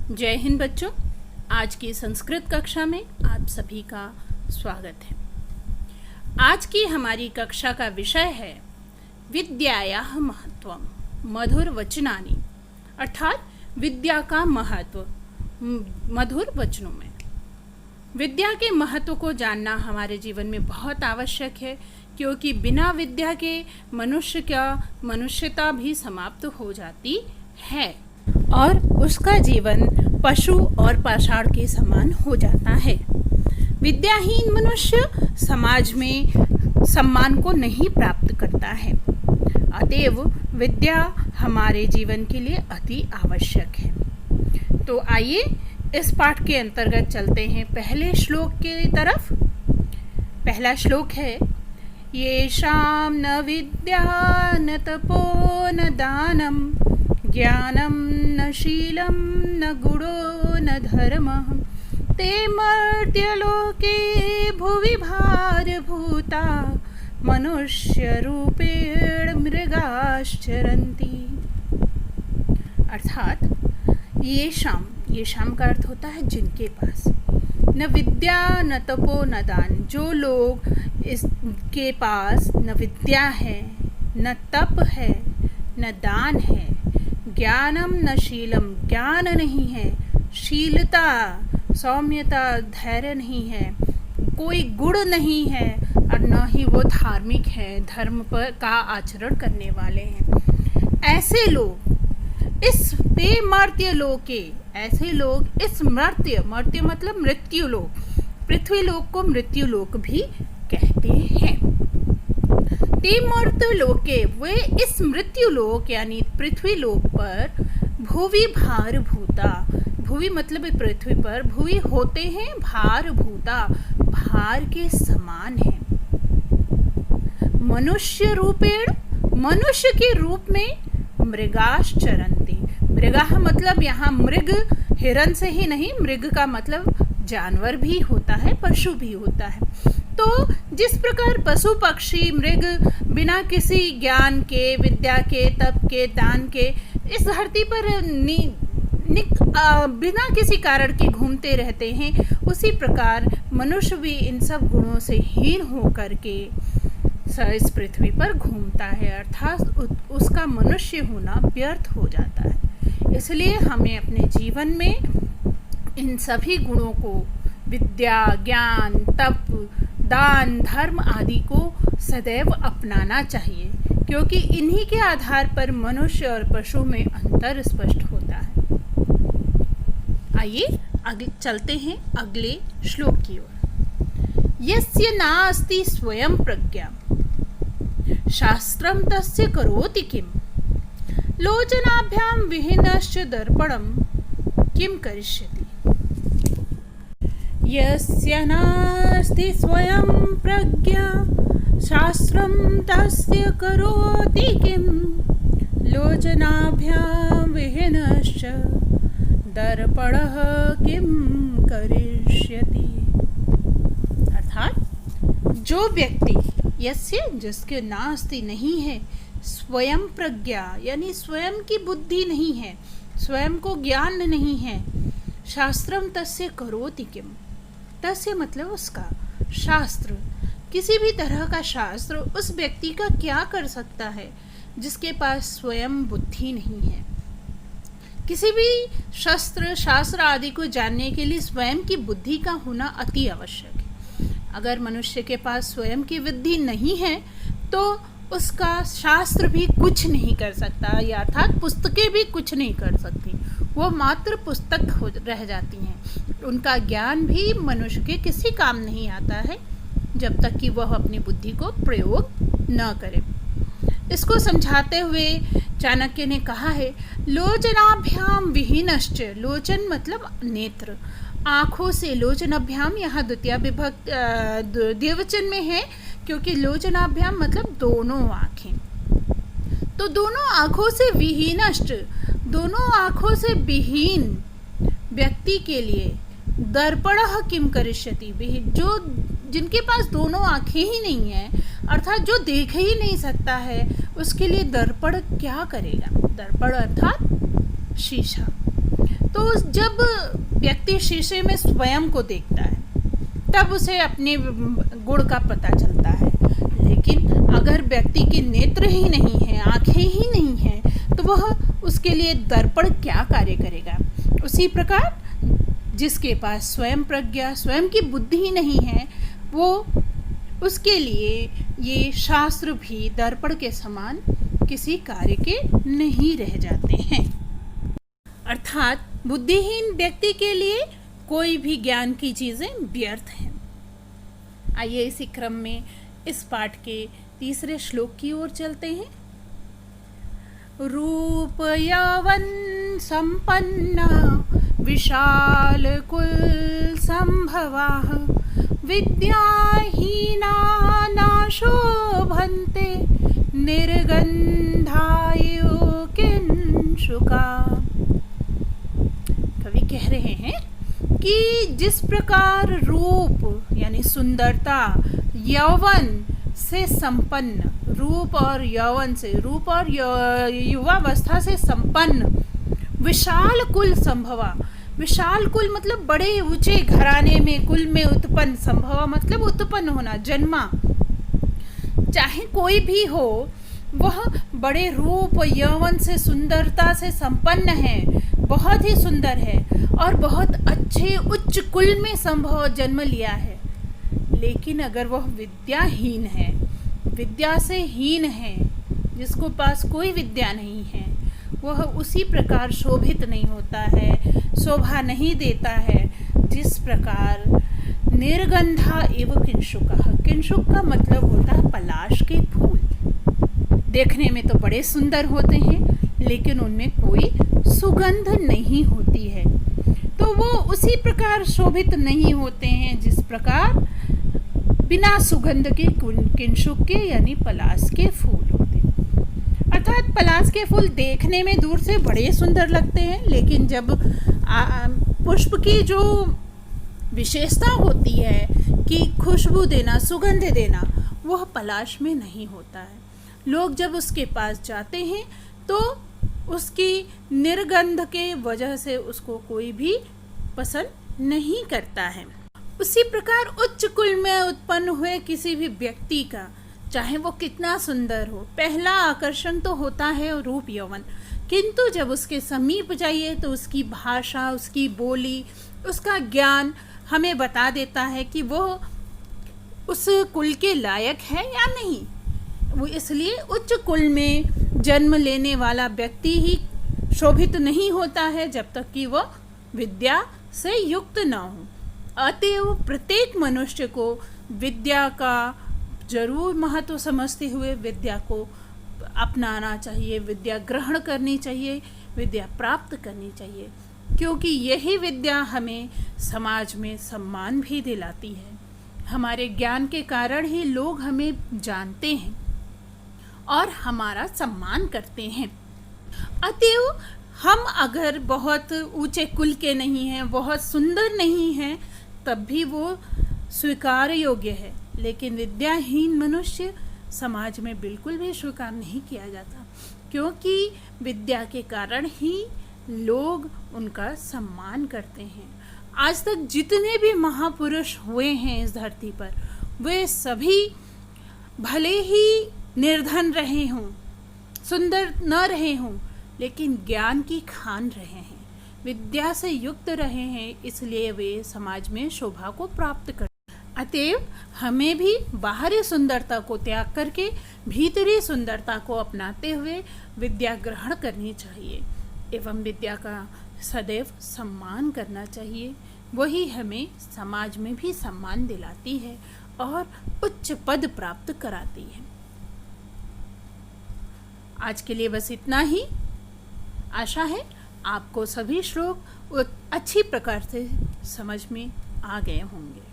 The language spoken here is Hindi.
जय हिंद बच्चों। आज की संस्कृत कक्षा में आप सभी का स्वागत है। आज की हमारी कक्षा का विषय है विद्यायाः महत्वम मधुर वचनानि, अर्थात विद्या का महत्व मधुर वचनों में। विद्या के महत्व को जानना हमारे जीवन में बहुत आवश्यक है, क्योंकि बिना विद्या के मनुष्य का मनुष्यता भी समाप्त हो जाती है और उसका जीवन पशु और पाषाण के समान हो जाता है। विद्याहीन मनुष्य समाज में सम्मान को नहीं प्राप्त करता है। अतएव विद्या हमारे जीवन के लिए अति आवश्यक है। तो आइए इस पाठ के अंतर्गत चलते हैं पहले श्लोक की तरफ। पहला श्लोक है येषां न विद्या न तपो न दानं ज्ञानं न शीलं न गुणो न धर्मः ते मर्त्यलोके भुवि भारभूता मनुष्यरूपेण मृगाश्चरन्ति। अर्थात येषाम का अर्थ होता है जिनके पास, न विद्या न तपो न दान, जो लोग इसके पास न विद्या है न तप है न दान है, ज्ञानम न शीलम, ज्ञान नहीं है, शीलता सौम्यता धैर्य नहीं है, कोई गुण नहीं है और न ही वो धार्मिक है, धर्म पर का आचरण करने वाले हैं। ऐसे लोग इस मर्त्य लोके, ऐसे लोग इस मर्त्य मतलब मृत्यु लोक, पृथ्वी लोक को मृत्यु लोक भी कहते हैं। ते मर्त्य लोके, वे इस मृत्यु लोक यानी पृथ्वी लोक पर भुवि भारभूता, भुवि मतलब पृथ्वी पर, भुवि होते हैं भारभूता, भार के समान है। मनुष्य रूपेण, मनुष्य के रूप में, मृगाश्चरन्ति, मृगाः मतलब यहाँ मृग हिरण से ही नहीं, मृग का मतलब जानवर भी होता है, पशु भी होता है। तो जिस प्रकार पशु पक्षी मृग बिना किसी ज्ञान के, विद्या के, तप के, दान के इस धरती पर बिना किसी कारण के घूमते रहते हैं, उसी प्रकार मनुष्य भी इन सब गुणों से हीन होकर के इस पृथ्वी पर घूमता है, अर्थात उसका मनुष्य होना व्यर्थ हो जाता है। इसलिए हमें अपने जीवन में इन सभी गुणों को, विद्या, ज्ञान, तप, दान, धर्म आदि को सदैव अपनाना चाहिए, क्योंकि इन्हीं के आधार पर मनुष्य और पशु में अंतर स्पष्ट होता है। आइए आगे चलते हैं अगले श्लोक की ओर। यस्य नास्ति स्वयं प्रज्ञा शास्त्रं तस्य करोति किम लोचनाभ्यां विहीनश्च दर्पणं किम करिष्यति। यस्य नास्ति स्वयं प्रज्ञा शास्त्रं तस्य करोति किम लोचनाभ्यां विहीनश्च दर्पणः किम करिष्यति। अर्थात जो व्यक्ति, यस्य जिसके नास्ति नहीं है, स्वयं प्रज्ञा यानी स्वयं की बुद्धि नहीं है, स्वयं को ज्ञान नहीं है, शास्त्रम तस्य करोति किम, तस्य मतलब उसका, शास्त्र, किसी भी तरह का शास्त्र उस व्यक्ति का क्या कर सकता है जिसके पास स्वयं बुद्धि नहीं है। किसी भी शास्त्र आदि को जानने के लिए स्वयं की बुद्धि का होना अति आवश्यक है। अगर मनुष्य के पास स्वयं की बुद्धि नहीं है तो उसका शास्त्र भी कुछ नहीं कर सकता, या अर्थात पुस्तकें भी कुछ नहीं कर सकती, वो मात्र पुस्तक हो रह जाती हैं। उनका ज्ञान भी मनुष्य के किसी काम नहीं आता है जब तक कि वह अपनी बुद्धि को प्रयोग न करे। इसको समझाते हुए चाणक्य ने कहा है लोचनाभ्याम विहीनश्च, लोचन मतलब नेत्र, आँखों से, लोचनाभ्याम यहाँ द्विवचन में है, क्योंकि लोचनाभ्याम मतलब दोनों आँखें, तो दोनों आँखों से विहीनश्च, दोनों आँखों से विहीन व्यक्ति के लिए दर्पणः किम करिष्यति, जो जिनके पास दोनों आँखें ही नहीं है, अर्थात जो देख ही नहीं सकता है, उसके लिए दर्पण क्या करेगा। दर्पण अर्थात शीशा। तो जब व्यक्ति शीशे में स्वयं को देखता है तब उसे अपने गुण का पता चलता है। लेकिन अगर व्यक्ति के नेत्र ही नहीं है, आंखें ही नहीं है, तो वह उसके लिए दर्पण क्या कार्य करेगा। उसी प्रकार जिसके पास स्वयं प्रज्ञा, स्वयं की बुद्धि ही नहीं है, वो उसके लिए ये शास्त्र भी दर्पण के समान किसी कार्य के नहीं रह जाते हैं। अर्थात बुद्धिहीन व्यक्ति के लिए कोई भी ज्ञान की चीजें व्यर्थ हैं। आइए इसी क्रम में इस पाठ के तीसरे श्लोक की ओर चलते हैं। रूप यौवन संपन्ना विशाल कुल संभवाः विद्याहीना न शोभन्ते निर्गन्धायु किंशुका। कवि कह रहे हैं कि जिस प्रकार रूप यानी सुंदरता, यौवन से संपन्न, रूप और यौवन से, रूप और युवावस्था से संपन्न विशाल कुल संभवा। विशाल कुल मतलब बड़े ऊंचे घराने में, कुल में उत्पन्न, संभवा मतलब उत्पन्न होना, जन्मा। चाहे कोई भी हो, वह बड़े रूप यौवन से, सुंदरता से संपन्न है, बहुत ही सुंदर है और बहुत अच्छे उच्च कुल में संभव जन्म लिया है। लेकिन अगर वह विद्याहीन है, विद्या से हीन है, जिसको पास कोई विद्या नहीं है, वह उसी प्रकार शोभित नहीं होता है, शोभा नहीं देता है जिस प्रकार निर्गंधा एवं किंशुका। किंशुक का मतलब होता है पलाश के फूल। देखने में तो बड़े सुंदर होते हैं लेकिन उनमें कोई सुगंध नहीं होती है, तो वो उसी प्रकार शोभित नहीं होते हैं जिस प्रकार बिना सुगंध के किंशुक के यानी पलाश के फूल होते हैं। अर्थात पलाश के फूल देखने में दूर से बड़े सुंदर लगते हैं, लेकिन जब पुष्प की जो विशेषता होती है कि खुशबू देना, सुगंध देना, वह पलाश में नहीं होता है। लोग जब उसके पास जाते हैं तो उसकी निर्गंध के वजह से उसको कोई भी पसंद नहीं करता है। उसी प्रकार उच्च कुल में उत्पन्न हुए किसी भी व्यक्ति का, चाहे वो कितना सुंदर हो, पहला आकर्षण तो होता है रूप यौवन, किंतु जब उसके समीप जाइए तो उसकी भाषा, उसकी बोली, उसका ज्ञान हमें बता देता है कि वो उस कुल के लायक है या नहीं। वो इसलिए उच्च कुल में जन्म लेने वाला व्यक्ति ही शोभित नहीं होता है जब तक कि वो विद्या से युक्त न हो। अतएव प्रत्येक मनुष्य को विद्या का जरूर महत्व समझते हुए विद्या को अपनाना चाहिए, विद्या ग्रहण करनी चाहिए, विद्या प्राप्त करनी चाहिए, क्योंकि यही विद्या हमें समाज में सम्मान भी दिलाती है। हमारे ज्ञान के कारण ही लोग हमें जानते हैं और हमारा सम्मान करते हैं। अतएव हम अगर बहुत ऊंचे कुल के नहीं हैं, बहुत सुंदर नहीं हैं, तब भी वो स्वीकार योग्य है, लेकिन विद्याहीन मनुष्य समाज में बिल्कुल भी स्वीकार नहीं किया जाता, क्योंकि विद्या के कारण ही लोग उनका सम्मान करते हैं। आज तक जितने भी महापुरुष हुए हैं इस धरती पर, वे सभी भले ही निर्धन रहे हों, सुंदर न रहे हों, लेकिन ज्ञान की खान रहे हैं, विद्या से युक्त रहे हैं, इसलिए वे समाज में शोभा को प्राप्त कर। अतएव हमें भी बाहरी सुंदरता को त्याग करके भीतरी सुंदरता को अपनाते हुए विद्या ग्रहण करनी चाहिए एवं विद्या का सदैव सम्मान करना चाहिए। वही हमें समाज में भी सम्मान दिलाती है और उच्च पद प्राप्त कराती है। आज के लिए बस इतना ही। आशा है आपको सभी श्लोक अच्छी प्रकार से समझ में आ गए होंगे।